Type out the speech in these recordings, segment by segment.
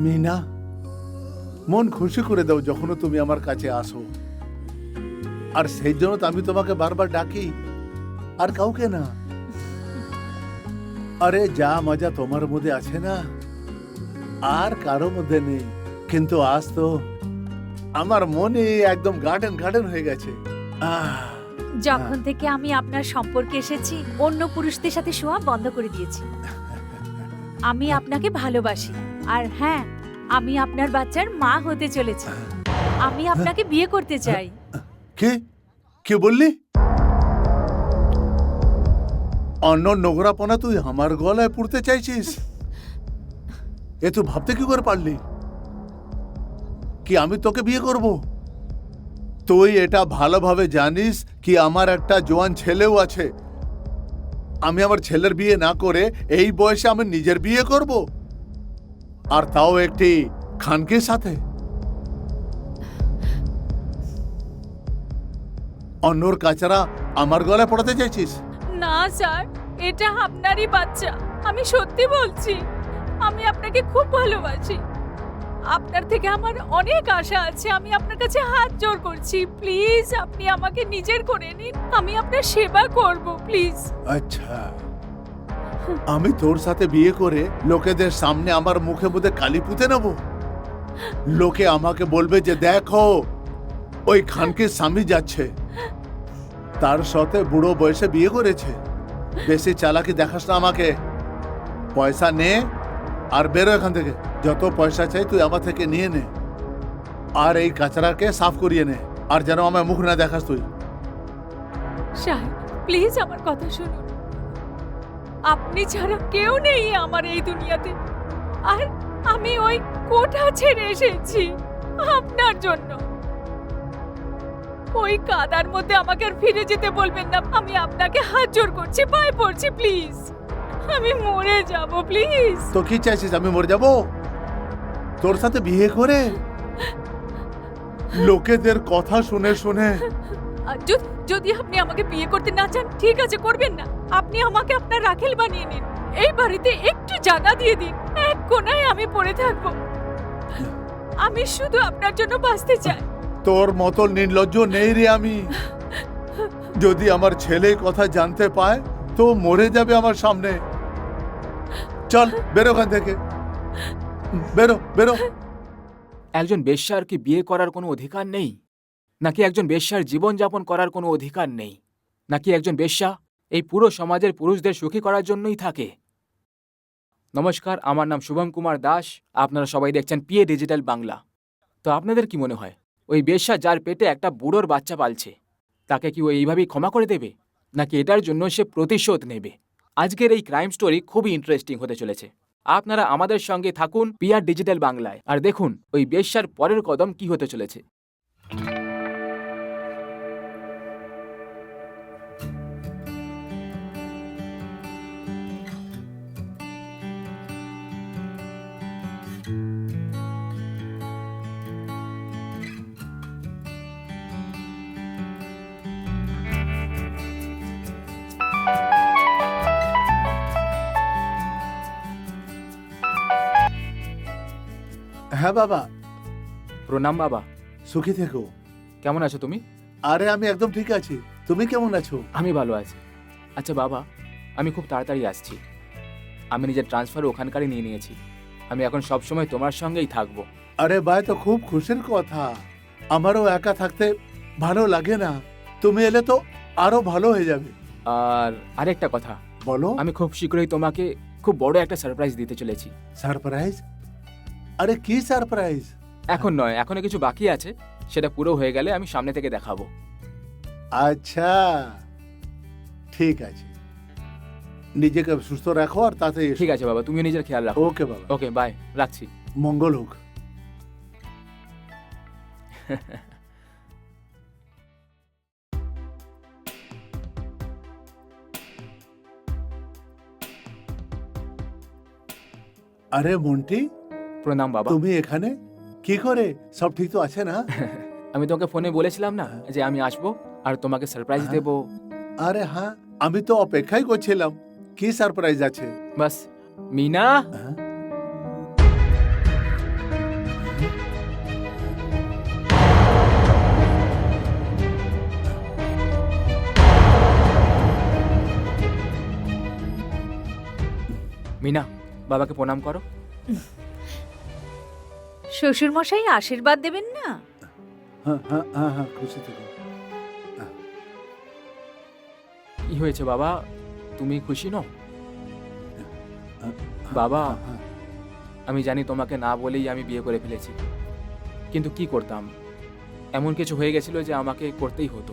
মিনা, মন খুশি করে দাও যখন তুমি আমার কাছে আসো, আর সেই জন্য তো আমি তোমাকে বারবার ডাকি, আর কাউকে না। আরে যা মজা তোমার মধ্যে আছে না, আর কারো মধ্যে নেই। কিন্তু আজ তো আমার মনে একদম গার্ডেন গার্ডেন হয়ে গেছে। যখন থেকে আমি আপনার সম্পর্কে এসেছি, অন্য পুরুষদের সাথে শোয়া বন্ধ করে দিয়েছি। আমি আপনাকে ভালোবাসি, আর হ্যাঁ, আমি আপনার বাচ্চার মা হতে চলেছি। আমি আপনাকে বিয়ে করতে চাই। কে কে বললি? অন্য নোংরাপনা তুই আমার গলায় পুড়তে চাইছিস? এ তুই ভাবতে কি করে পারলি কি আমি তোকে বিয়ে করব? তুই এটা ভালোভাবে জানিস কি আমার একটা জোয়ান ছেলেও আছে। আমি আমার ছেলের বিয়ে না করে এই বয়সে আমি নিজের বিয়ে করব, আর তাও একটি খানকের সাথে। অন্যর কাছাড়া আমার গলায় পড়াতে চাইছিস? না স্যার, এটা আপনারই বাচ্চা। আমি সত্যি বলছি, আমি আপনাকে খুব ভালোবাসি। আপনার থেকে আমার অনেক আশা আছে। আমি আপনার কাছে হাত জোড় করছি, প্লিজ আপনি আমাকে নিজের করে নিন। আমি আপনার সেবা করব, প্লিজ। আচ্ছা, আমি তোর সাথে বিয়ে করে লোকেদের সামনে আমার মুখে মধ্যে কালি পুঁতে নেব? লোকে আমাকে বলবে যে দেখো ওই খানকে স্বামী যাচ্ছে, তার সাথে বুড়ো বয়সে বিয়ে করেছে। বেশি চালাকি দেখাস না আমাকে। পয়সা নে আর বেরো এখান থেকে। যত পয়সা চাই তুই আমার থেকে নিয়ে নে, আর এই কাচরাকে সাফ করিয়ে নে, আর যেন আমার মুখ না দেখাস তুই। সাহেব, প্লিজ আমার কথা শুনুন। আপনি ছাড়া কেউ নেই আমার এই দুনিয়াতে, আর আমি ওই কোঠা ছেড়ে এসেছি আপনার জন্য। ওই কাদার মধ্যে আমাকে আর ফিরে যেতে বলবেন না। আমি আপনাকে হাত জোড় করছি, পায়ে পড়ছি, প্লিজ। আমি মরে যাব, প্লিজ। তো কি চাইছিস, আমি মরে যাব তোর সাথে বিয়ে করে? লোকেদের কথা শুনে শুনে। আর যদি আপনি আমাকে বিয়ে করতে না চান, ঠিক আছে, করবেন না। আপনি আমাকে আপনার রাখেল বানিয়ে নিন। এই বাড়িতে একটু জায়গা দিয়ে দিন, এক কোণায় আমি পড়ে থাকবো। আমি শুধু আপনার জন্য বাঁচতে চাই। তোর মতো নির্লজ্জ নেই রে আমি। যদি আমার ছেলে কথা জানতে পায় তো মরে যাবে আমার সামনে। চল বেরো ওখান থেকে, বেরো বেরো। একজন বেশ্যার কি বিয়ে করার কোনো অধিকার নেই? নাকি একজন বেশ্যার জীবনযাপন করার কোনো অধিকার নেই? নাকি একজন বেশ্যা এই পুরো সমাজের পুরুষদের সুখী করার জন্যই থাকে? নমস্কার, আমার নাম শুভম কুমার দাস। আপনারা সবাই দেখছেন পিএ ডিজিটাল বাংলা। তো আপনাদের কি মনে হয়, ওই বেশ্যা যার পেটে একটা বুড়োর বাচ্চা পালছে, তাকে কি ও এইভাবেই ক্ষমা করে দেবে, নাকি এটার জন্য সে প্রতিশোধ নেবে? আজকের এই ক্রাইম স্টোরি খুবই ইন্টারেস্টিং হতে চলেছে। আপনারা আমাদের সঙ্গে থাকুন পিআর ডিজিটাল বাংলায়, আর দেখুন ওই বেশ্যার পরের কদম কি হতে চলেছে। হ্যাঁ বাবা। প্রণাম বাবা। সুখী থেকো। কেমন আছো তুমি? আরে আমি একদম ঠিক আছি, তুমি কেমন আছো? আমি ভালো আছি। আচ্ছা বাবা, আমি খুব তাড়াতাড়ি আসছি। আমি নিজের ট্রান্সফার ওখানকারই নিয়ে নিয়েছি। আমি এখন সবসময় তোমার সঙ্গেই থাকবো। আরে ভাই, তো খুব খুশির কথা। আমারও একা থাকতে ভালো লাগে না, তুমি এলে তো আরো ভালো হয়ে যাবে। আর আরেকটা কথা, বলো। আমি খুব শীঘ্রই তোমাকে খুব বড় একটা সারপ্রাইজ দিতে চলেছি। সারপ্রাইজ? আরে কি সারপ্রাইজ? এখন নয়, এখনো কিছু বাকি আছে। সেটা পুরো হয়ে গেলে আমি সামনে থেকে দেখাবো। আচ্ছা ঠিক আছে, নিজেকে সুস্থ রাখো আর তাতে এসো। ঠিক আছে বাবা, তুমিও নিজের খেয়াল রাখো। ওকে বাবা। ওকে, বাই, রাখছি। মঙ্গল হোক। আরে মন্টি, প্রণাম বাবা। তুমি এখানে কি করে? সব ঠিক তো আছে না? আমি তোমাকে ফোনে বলেছিলাম না যে আমি আসবো আর তোমাকে সারপ্রাইজ হ্যাঁ। দেবো। আরে হ্যাঁ, আমি তো অপেক্ষাই করছিলাম। কি সারপ্রাইজ আছে? বাস। মিনা, হ্যাঁ? মিনা, বাবাকে প্রণাম করো। শ্বশুর মশাই আশীর্বাদ দেবেন না? হ্যাঁ হ্যাঁ হ্যাঁ হ্যাঁ, খুশি থেকো। কি হয়েছে বাবা, তুমি খুশি নও? বাবা, হ্যাঁ, আমি জানি তোমাকে না বলেই আমি বিয়ে করে ফেলেছি, কিন্তু কি করতাম, এমন কিছু হয়ে গেছিল যে আমাকে করতেই হতো।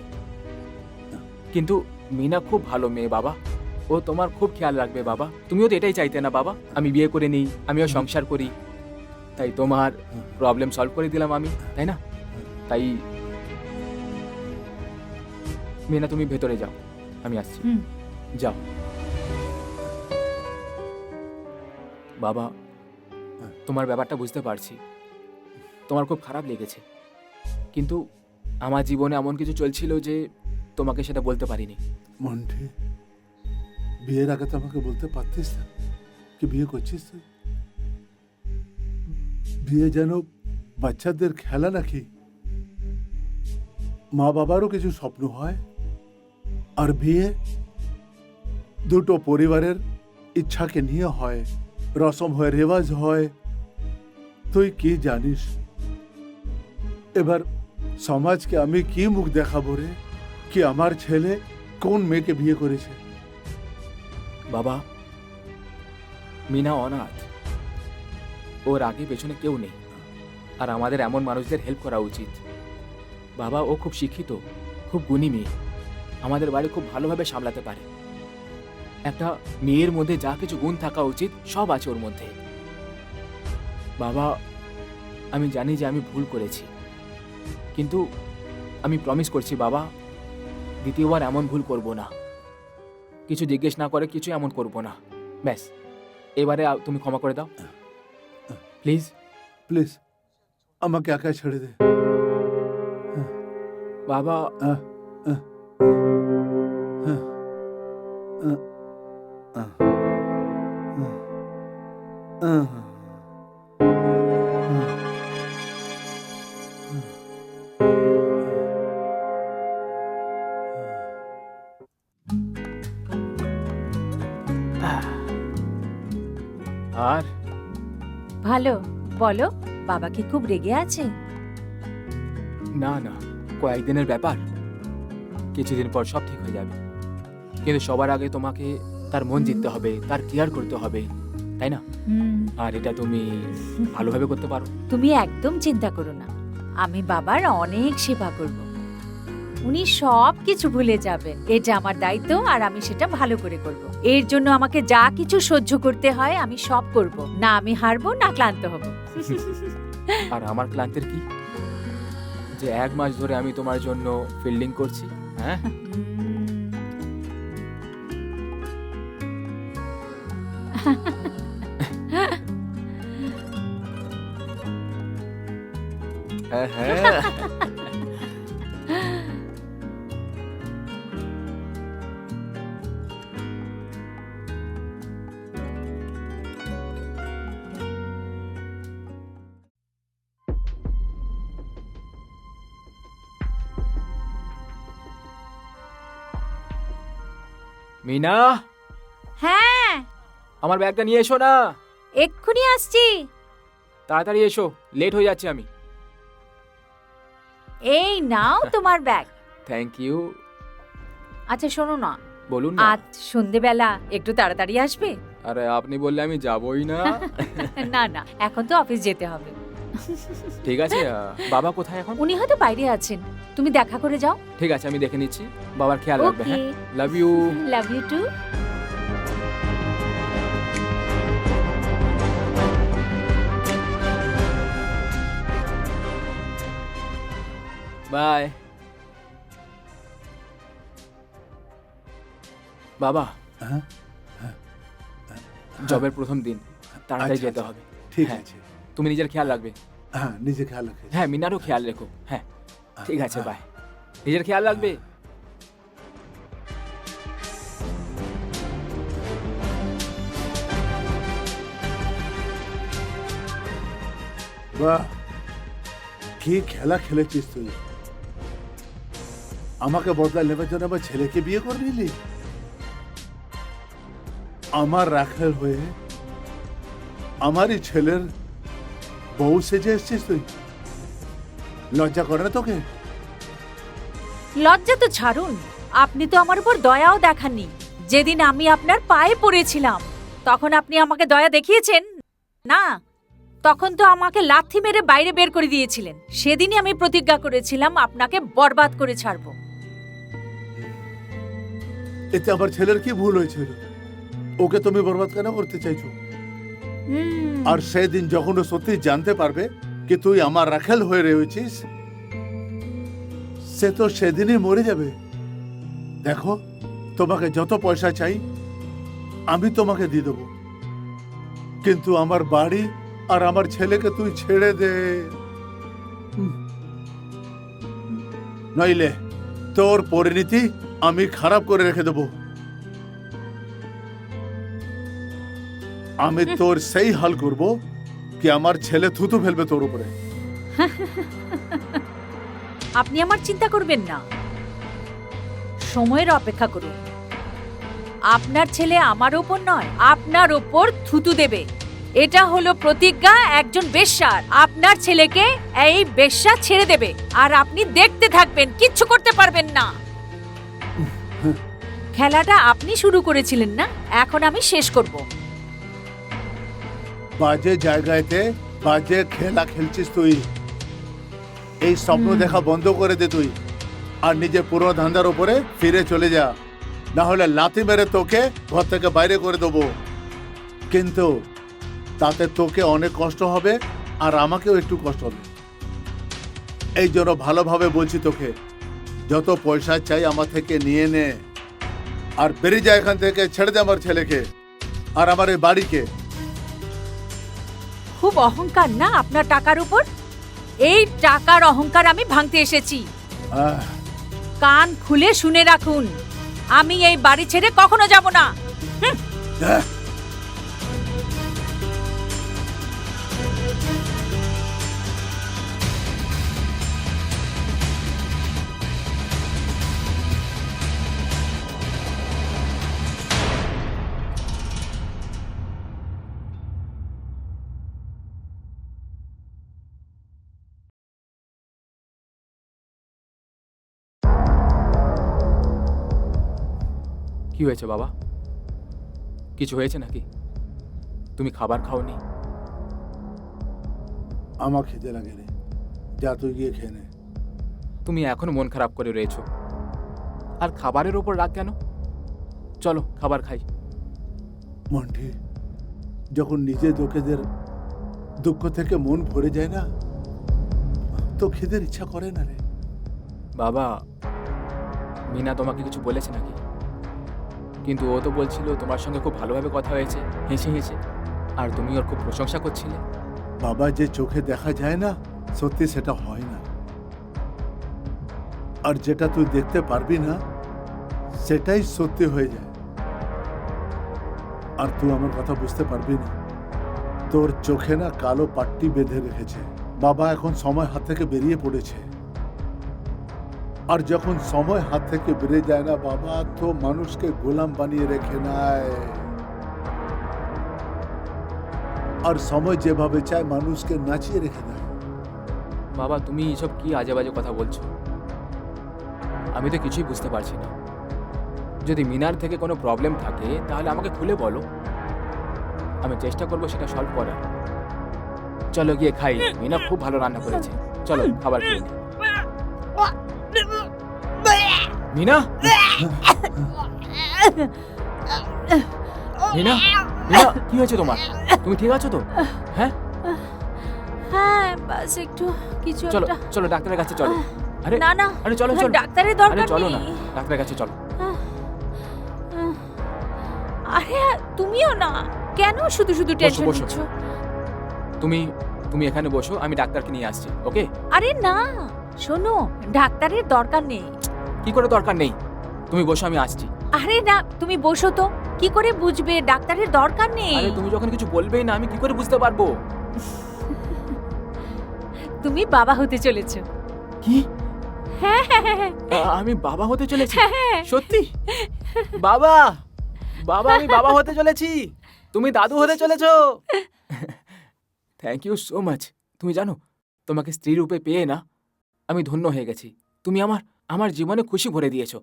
কিন্তু মিনা খুব ভালো মেয়ে বাবা, ও তোমার খুব খেয়াল রাখবে বাবা। তুমিও তো এটাই চাইতে না বাবা, আমি বিয়ে করে নিই, আমিও সংসার করি, তাই তোমার প্রবলেম সলভ করে দিলাম আমি, তাই না? তাই মিনা তুমি ভেতরে যাও, আমি আসছি। হুম। যাও বাবা, তোমার ব্যাপারটা বুঝতে পারছি, তোমার খুব খারাপ লেগেছে, কিন্তু আমার জীবনে এমন কিছু চলছিল যে তোমাকে সেটা বলতে পারিনি। মন্টি, বিয়ের আগে তো আমাকে বলতে পারতিস না কি বিয়ে করছিস তুই? বিয়ে যেন বাচ্চাদের খেলা নাকি? মা বাবারও কিছু স্বপ্ন হয়, আর বিয়ে দুটো পরিবারের ইচ্ছাকে নিয়ে হয়, রসম হয়, রেওয়াজ হয়। তুই কি জানিস? এবার সমাজকে আমি কি মুখ দেখাবো রে, কি আমার ছেলে কোন মেয়েকে বিয়ে করেছে? বাবা, মিনা অনাথ, ওর আগে পেছনে কেউ নেই, আর আমাদের এমন মানুষদের হেল্প করা উচিত। বাবা, ও খুব শিক্ষিত, খুব গুণী মেয়ে, আমাদের বাড়ি খুব ভালোভাবে সামলাতে পারে। একটা মেয়ের মধ্যে যা কিছু গুণ থাকা উচিত সব আছে ওর মধ্যে। বাবা, আমি জানি যে আমি ভুল করেছি, কিন্তু আমি প্রমিস করছি বাবা, দ্বিতীয়বার এমন ভুল করব না, কিছু জিজ্ঞেস না করে কিছু এমন করব না। ব্যাস, এবারে তুমি ক্ষমা করে দাও প্লিজ। প্লিজ আমাকে একা ছেড়ে দে। বাবা, আহ, আহ, আহ, আহ, আহ, আহ, আর ভালো। বলো, বাবা কি খুব রেগে আছে? না না, কয়েকদিনের ব্যাপার, কিছুদিন পর সব ঠিক হয়ে যাবে, কিন্তু সবার আগে তোমাকে তার মন জিততে হবে, তার কেয়ার করতে হবে, তাই না? আর এটা তুমি ভালোভাবে করতে পারো। তুমি একদম চিন্তা করো না, আমি বাবার অনেক সেবা করব। উনি সব কিছু ভুলে যাবেন। এটা আমার দায়িত্ব, আর আমি সেটা ভালো করে করব। এর জন্য আমাকে যা কিছু সহ্য করতে হয় আমি সব করব। না আমি হারবো, না ক্লান্ত হব। আর আমার ক্লান্তের কি, যে 1 মাস ধরে আমি তোমার জন্য ফিল্ডিং করছি। হ্যাঁ, হ্যাঁ হ্যাঁ। মিনা, হ্যাঁ, আমার ব্যাগটা নিয়ে এসো না, এক্ষুনি আসছি। তাড়াতাড়ি এসো, লেট হয়ে যাচ্ছে আমি। এই নাও তোমার ব্যাগ। Thank you. আচ্ছা শোনো না, বলুন না। আজ সন্ধেবেলা একটু তাড়াতাড়ি আসবে? আরে আপনি বললে আমি যাবই না। না না, এখন তো অফিস যেতে হবে। ঠিক আছে, বাবা কোথায় এখন? উনি হয়তো বাইরে আছেন, তুমি দেখা করে যাও। ঠিক আছে, আমি দেখে নিচ্ছি, বাবার খেয়াল রাখবে। ওকে, হ্যাঁ, love you. Love you too. Bye. বাবা, হ্যাঁ, জবের প্রথম দিন, তাড়াতাড়ি আচ্ছা, যেতে আচ্ছা। হবে। ঠিক হ্যাঁ। আছে। তুমি নিজের খেয়াল রাখবে। হ্যাঁ, নিজে খেয়াল রাখিস। হ্যাঁ, মিনারও খেয়াল রেখো। হ্যাঁ, ঠিক আছে, বাই। নিজের খেয়াল রাখবে। বাহ, কি খেলা খেলেছিস তুই! আমাকে বদলা নেবার জন্য আমার ছেলেকে বিয়ে করে নিলি। আমার রাখাল হয়ে আমারই ছেলের বউ সেজে এসছিস তুই। লজ্জা করে না তোকে? লজ্জা তো ছাড়ুন, আপনি তো আমার উপর দয়াও দেখাননি। যেদিন আমি আপনার পায়ে পড়েছিলাম তখন আপনি আমাকে দয়া দেখিয়েছেন না? তখন তো আমাকে লাথি মেরে বাইরে বের করে দিয়েছিলেন। সেদিনই আমি প্রতিজ্ঞা করেছিলাম আপনাকে বরবাদ করে ছাড়বো। এতে আমার ছেলের কি ভুল হয়েছিল? ওকে তুমি বরবাদ কেন করতে চাইছো? আর সেদিন যখন ও সত্যি জানতে পারবে কি তুই আমার রাখাল হয়ে রয়েছিস, সে তো সেদিনই মরে যাবে। দেখো, তোমাকে যত পয়সা চাই আমি তোমাকে দিয়ে দেবো, কিন্তু আমার বাড়ি আর আমার ছেলেকে তুই ছেড়ে দে। নইলে তোর পরিণতি আমি খারাপ করে রেখে দেবো। আমি তোর সেই হাল করব কি আমার ছেলে থুতু ফেলবে তোর উপরে। আপনি আমার চিন্তা করবেন না, সময়ের অপেক্ষা করুন। আপনার ছেলে আমার ওপর নয়, আপনার ওপর থুতু দেবে। এটা হলো প্রতিজ্ঞা একজন বেশ্যার। আপনার ছেলেকে এই বেশ্যা ছেড়ে দেবে আর আপনি দেখতে থাকবেন, কিচ্ছু করতে পারবেন না। খেলাটা আপনি শুরু করেছিলেন না, এখন আমি শেষ করব। বাজে জায়গাতে বাজে খেলা খেলছিস তুই। এই স্বপ্ন দেখা বন্ধ করে দে তুই, আর নিজে পুরো ধান্দার উপরে ফিরে চলে যা। না হলে লাথি মেরে তোকে ঘর থেকে বাইরে করে দেবো। কিন্তু তাতে তোকে অনেক কষ্ট হবে আর আমাকেও একটু কষ্ট হবে। এই জন্য ভালোভাবে বলছি তোকে, যত পয়সা চাই আমার থেকে নিয়ে নে আর বেরিয়ে যায় এখান থেকে। ছেড়ে দে আমার ছেলেকে আর আমার এই বাড়িকে। খুব অহংকার না আপনার টাকার উপর? এই টাকার অহংকার আমি ভাঙতে এসেছি। আহ, কান খুলে শুনে রাখুন, আমি এই বাড়ি ছেড়ে কখনো যাব না। আহ। কি হয়েছে বাবা? কিছু হয়েছে নাকি? তুমি খাবার খাওনি? আমার খেতে লাগে রে, যা তুই গিয়ে খেয়ে নে। তুমি এখনো মন খারাপ করে রয়েছো, আর খাবারের ওপর রাগ কেন? চলো খাবার খাই। মন্টি, যখন নিজের লোকেদের দুঃখ থেকে মন ভরে যায় না, তো খেদের ইচ্ছা করে না রে। বাবা, মিনা তোমাকে কিছু বলেছে নাকি? কিন্তু ও তো বলছিল তোমার সঙ্গে খুব ভালোভাবে কথা হয়েছে, হেসে হেসে, আর তুমি ওর খুব প্রশংসা করছিলে। বাবা, যে চোখে দেখা যায় না সত্যি সেটা হয় না, আর যেটা তুই দেখতে পারবি না সেটাই সত্যি হয়ে যায়। আর তুই আমার কথা বুঝতে পারবি না, তোর চোখে না কালো পাট্টি বেঁধে রেখেছে। বাবা, এখন সময় হাত থেকে বেরিয়ে পড়েছে, আর যখন সময় হাত থেকে বেরিয়ে যায় না বাবা, তো মানুষকে গোলাম বানিয়ে রেখে নেয়। আর সময় যেভাবে চায় মানুষকে নাচিয়ে রেখে দেয়। বাবা, তুমি এসব কি আজে বাজে কথা বলছো? আমি তো কিছুই বুঝতে পারছি না। যদি মিনার থেকে কোনো প্রবলেম থাকে তাহলে আমাকে খুলে বলো, আমি চেষ্টা করবো সেটা সলভ করার। চলো গিয়ে খাই, মিনা খুব ভালো রান্না করেছে। চলো খাবার খেয়ে নিই। মিনা, মিনা, মিনা, কি হয়েছে তোমার? তুমি ঠিক আছো তো? হ্যাঁ হ্যাঁ, বাস একটু কিছু চলো একটা। চলো ডাক্তারের কাছে চলো। আরে না না, আরে চলো চলো, ডাক্তারের আরে দরকার চলো না, নেই। ডাক্তারের কাছে চলো। আরে তুমিও না, কেন শুধু শুধু টেনশন বসো। নিচ্ছ? তুমি তুমি এখানে বসো, আমি ডাক্তারকে নিয়ে আসছি। ওকে? আরে না, শোনো, ডাক্তারের দরকার নেই। কি করে দরকার নেই? তুমি বসো, আমি আসছি। আরে না, তুমি বসো তো। কি করে বুঝবে? ডাক্তারের দরকার নেই। আরে তুমি যখন কিছু বলবেই না, আমি কি করে বুঝতে পারবো? তুমি বাবা হতে চলেছো। কি? হ্যাঁ হ্যাঁ হ্যাঁ হ্যাঁ। আমি বাবা হতে চলেছি? হ্যাঁ। সত্যি? বাবা, বাবা, আমি বাবা হতে চলেছি। তুমি দাদু হতে চলেছো। Thank you so much. তুমি জানো, তোমাকে স্ত্রী রূপে পেয়ে না আমি ধন্য হয়ে গেছি। তুমি আমার আমার জীবনে খুশি ভরে দিয়েছো।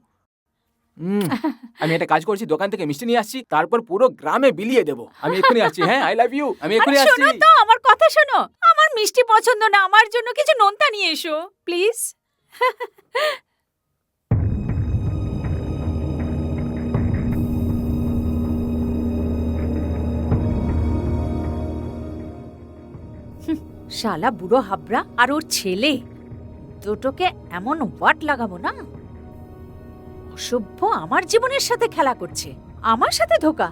আমি একটা কাজ করছি, দোকান থেকে মিষ্টি নিয়ে আসছি, তারপর পুরো গ্রামে বিলিয়ে দেবো। আমি এক্ষুনি আসছি। হ্যাঁ, আই লাভ ইউ। আমি এক্ষুনি আরে আসছি। শোনো তো, আমার কথা শোনো। আমার মিষ্টি পছন্দ না, আমার জন্য কিছু নোনতা নিয়ে এসো প্লিজ। শালা বুড়ো হাবড়া আর ওর ছেলে দুটোকে এমন ওয়াট লাগাবো না। অসভ্য, আমার জীবনের সাথে খেলা করছে, আমার সাথে ধোকা।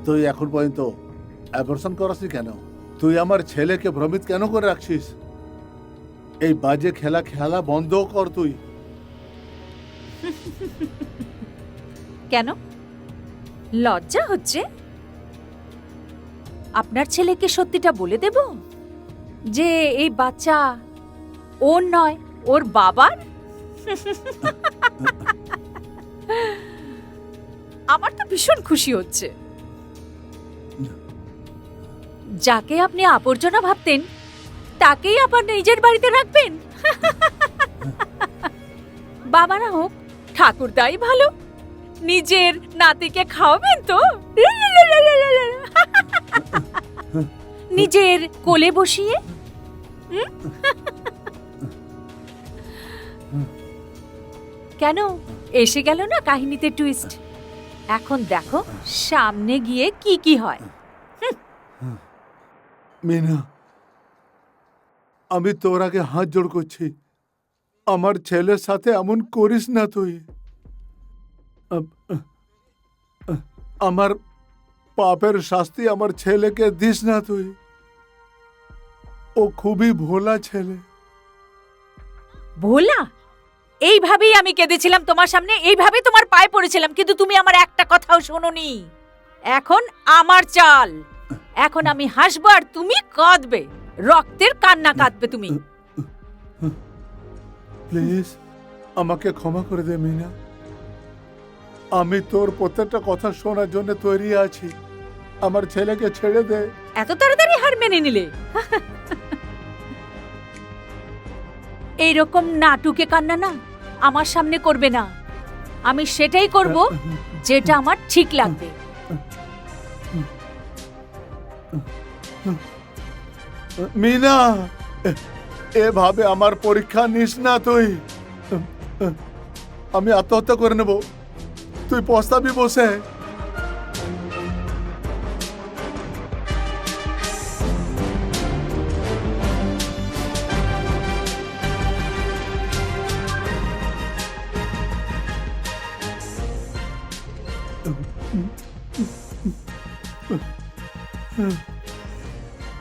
তুই এখন পর্যন্ত অ্যাবর্শন করাসনি কেন? তুই আমার ছেলেকে ভ্রমিত কেন করে রাখছিস? এই বাজে খেলা খেলা বন্ধ কর তুই। কেন লজ্জা হচ্ছে? আপনার ছেলেকে সত্যিটা বলে দেব যে এই বাচ্চা ওর নয়, ওর বাবার। আমার তো ভীষণ খুশি হচ্ছে। যাকে আপনি আবর্জনা ভাবতেন তাকেই আবার নিজের বাড়িতে রাখবেন। বাবা না হোক, ঠাকুরদাই ভালো। নিজের নাতিকে খাওয়াবেন তো? নিজের কোলে বসিয়ে। কেন এসে গেল না কাহিনীতে টুইস্ট? এখন দেখো সামনে গিয়ে কি কি হয়। মিনা, আমি তোর আগে হাত জোড় করছি, আমার ছেলের সাথে এমন করিস না তুই। আমার পাপের শাস্তি আমার ছেলেকে দিস না তুই। ও খুবই ভোলা ছেলে। ভোলা? এইভাবেই আমি কেঁদেছিলাম তোমার সামনে, এইভাবে তোমার পায়ে পড়েছিলাম, কিন্তু তুমি আমার একটা কথাও শোনোনি। এখন আমার চাল, এখন আমি হাসবো আর তুমি কাঁদবে, রক্তের কান্না কাঁদবে তুমি। প্লিজ আমাকে ক্ষমা করে দে মিনা। আমি তোর প্রত্যেকটা কথা শোনার জন্য তৈরি আছি। আমার ছেলেকে ছেড়ে দে। এত তাড়াতাড়ি হার মেনে নিলে? এইরকম নাটুকে কান্না না আমার সামনে করবে না। আমি সেটাই করব যেটা আমার ঠিক লাগবে। মিনা, এভাবে আমার পরীক্ষা নিস না তুই। আমি আত্মহত্যা করে নেব, তুই পস্তাবি বসে।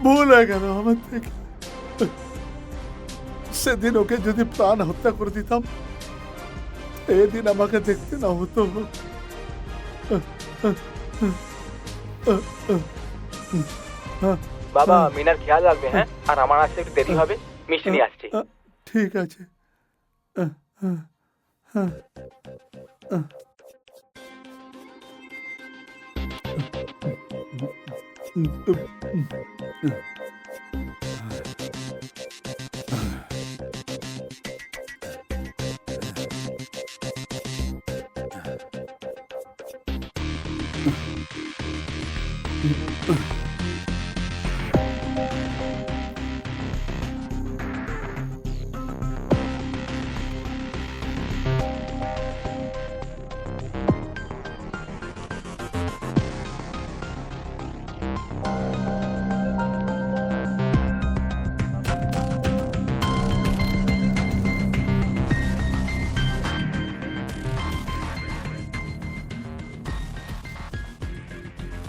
ভুল হয়ে গেল আমার থেকে। সেদিন ওকে যদি প্রাণ হত্যা করে দিতাম, এদিন আমাকে দেখতে না হতো। বাবা, মিনার খেয়াল রাখবে। হ্যাঁ, আর আমার আসতে একটু দেরি হবে, মিষ্টি নিয়ে আসছি। ঠিক আছে।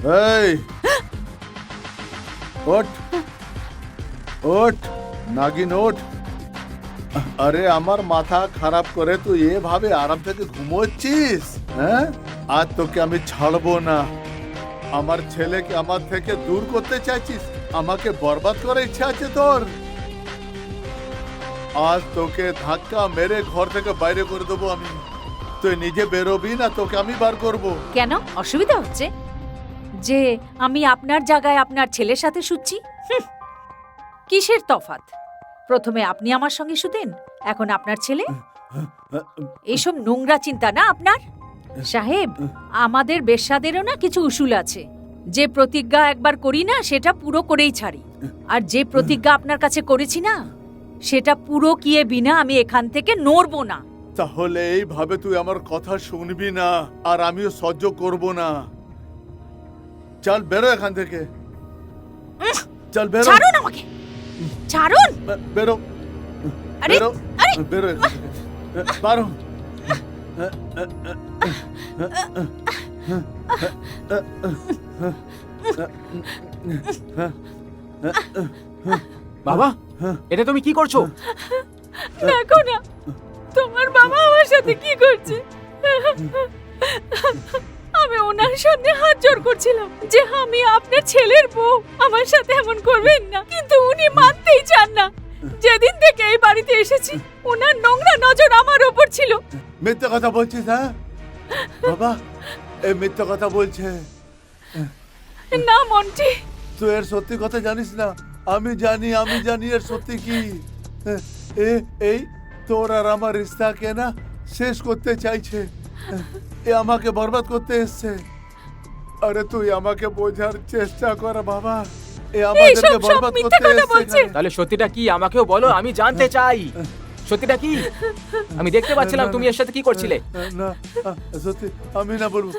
এই ওঠ ওঠ নাগিন ওঠ। আরে আমার মাথা খারাপ করে তুই এভাবে আরাম থেকে ঘুমোচ্ছিস? হ্যাঁ, আজ তোকে আমি ছাড়বো না। আমার ছেলেকে আমার থেকে দূর করতে চাইছিস, আমাকে বরবাদ করার ইচ্ছা আছে তোর? আজ তোকে ধাক্কা মেরে ঘর থেকে বাইরে করে দেবো আমি। তুই নিজে বেরোবি না, তোকে আমি বার করব। কেন অসুবিধা হচ্ছে যে আমি আপনার জায়গায় আপনার ছেলের সাথে শুচ্ছি? কিসের তফাৎ? প্রথমে আপনি আমার সঙ্গে শুতেন, এখন আপনার ছেলে। এইসব নোংরা চিন্তা না আপনার? সাহেব, আমাদের বেশ্যাদেরও না কিছু উসুল আছে। যে প্রতিজ্ঞা একবার করি না সেটা পুরো করেই ছাড়ি, আর যে প্রতিজ্ঞা আপনার কাছে করেছি না সেটা পুরো কিয়ে বিনা আমি এখান থেকে নড়বো না। তাহলে এইভাবে তুই আমার কথা শুনবি না, আর আমিও সহ্য করব না। চল বেরো এখান থেকে, চল বেরো। ছাড়ুন আমাকে, ছাড়ুন। বেরো আরে, বেরো আরে। বেরো এখান থেকে। বারো। বাবা, এটা তুমি কি করছো? দেখো না তোমার বাবা আমার সাথে কি করছে। আমি ওনার সামনে হাত জোড় করছিলাম যে আমি আপনার ছেলের বউ, আমার সাথে এমন করবেন না, কিন্তু উনি মানতেই চান না। যেদিন থেকে এই বাড়িতে এসেছি ওনার নোংরা নজর আমার উপর ছিল। মিথ্যা কথা বলছিস? হ্যাঁ বাবা, এই মিথ্যা কথা বলছে। না মন্টি, তুই এর সত্যি কথা জানিস না। আমি জানি এর সত্যি কি। এই তোর আর আমার রিস্তাকে না শেষ করতে চাইছে। এ আমাকে বরবাদ করতে এসছে। আরে তুই আমাকে বোঝার চেষ্টা কর বাবা, এ আমাদেরকে সব বরবাদ মিথ্যা করতে কথা বলছে। এসছে। তাহলে সত্যিটা কি আমাকেও বলো, আমি জানতে চাই সত্যিটা কি। আমি দেখতে পাচ্ছিলাম তুমি এর সাথে কি করছিলে। না সত্যি আমি না বলবো,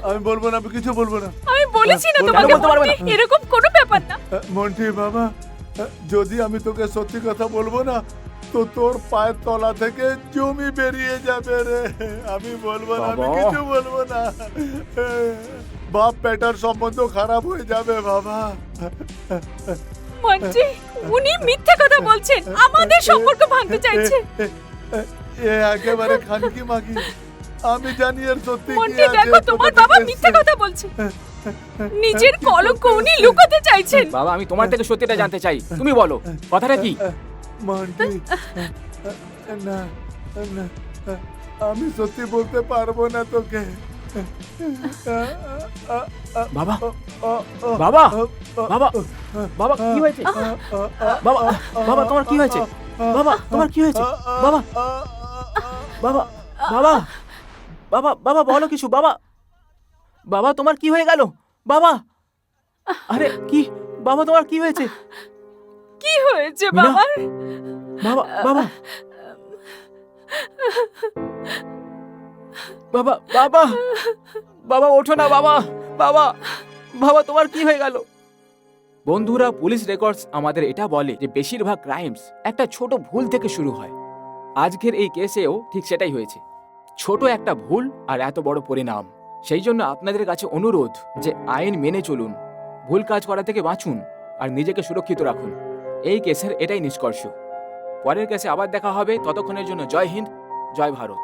আমি বলবো না, আমি কিছু বলবো না। আমি বলেছি না বলতে তোমাকে বলতে পারবে না। মন্টি, এরকম কোনো ব্যাপার না। মন্টি বাবা, যদি আমি তোকে সত্যি কথা বলবো না তো তোর পায়ের তলা থেকে জমি বেরিয়ে যাবে রে। আমি বলবো না, আমি বাবা। কিছু বলবো না। বাপ বেটার সম্বন্ধ খারাপ হয়ে যাবে বাবা। মন্টি, উনি মিথ্যা কথা বলছেন, আমাদের সম্পর্ক ভাঙতে চাইছে। এ একেবারে খানকি মাগি। আমি জানি এর সত্যি কি মন্টি আছে। দেখো তোমার কোথা বাবা থেকে মিথ্যা এসছে। কথা বলছে। নিজের কলঙ্ক উনি লুকাতে চাইছেন। বাবা, আমি তোমার থেকে সত্যিটা জানতে চাই, তুমি বলো কথাটা কি। মন্টি, না না, আমি সত্যি বলতে পারবো না তোকে। বাবা, বাবা, বাবা, বাবা কি হয়েছে? বাবা, বাবা তোমার কি হয়েছে? বাবা তোমার কি হয়েছে? বাবা, বাবা, বাবা, বাবা, বাবা বলো কিছু। বাবা, বাবা তোমার কি হয়ে গেল? বাবা, আরে কি বাবা তোমার কি হয়েছে? কি হয়েছে মিনা? বাবার? বাবা, বাবা, বাবা, বাবা, বাবা ওঠো না বাবা, বাবা, বাবা তোমার কি হয়ে গেল? বন্ধুরা, পুলিশ রেকর্ডস আমাদের এটা বলে যে বেশিরভাগ ক্রাইমস একটা ছোট ভুল থেকে শুরু হয়। আজকের এই কেসেও ঠিক সেটাই হয়েছে, ছোট একটা ভুল আর এত বড় পরিণাম। সেই জন্য আপনাদের কাছে অনুরোধ যে আইন মেনে চলুন, ভুল কাজ করা থেকে বাঁচুন আর নিজেকে সুরক্ষিত রাখুন। এই কেসের এটাই নিষ্কর্ষ। পরের কেসে আবার দেখা হবে, ততক্ষণের জন্য জয় হিন্দ, জয় ভারত।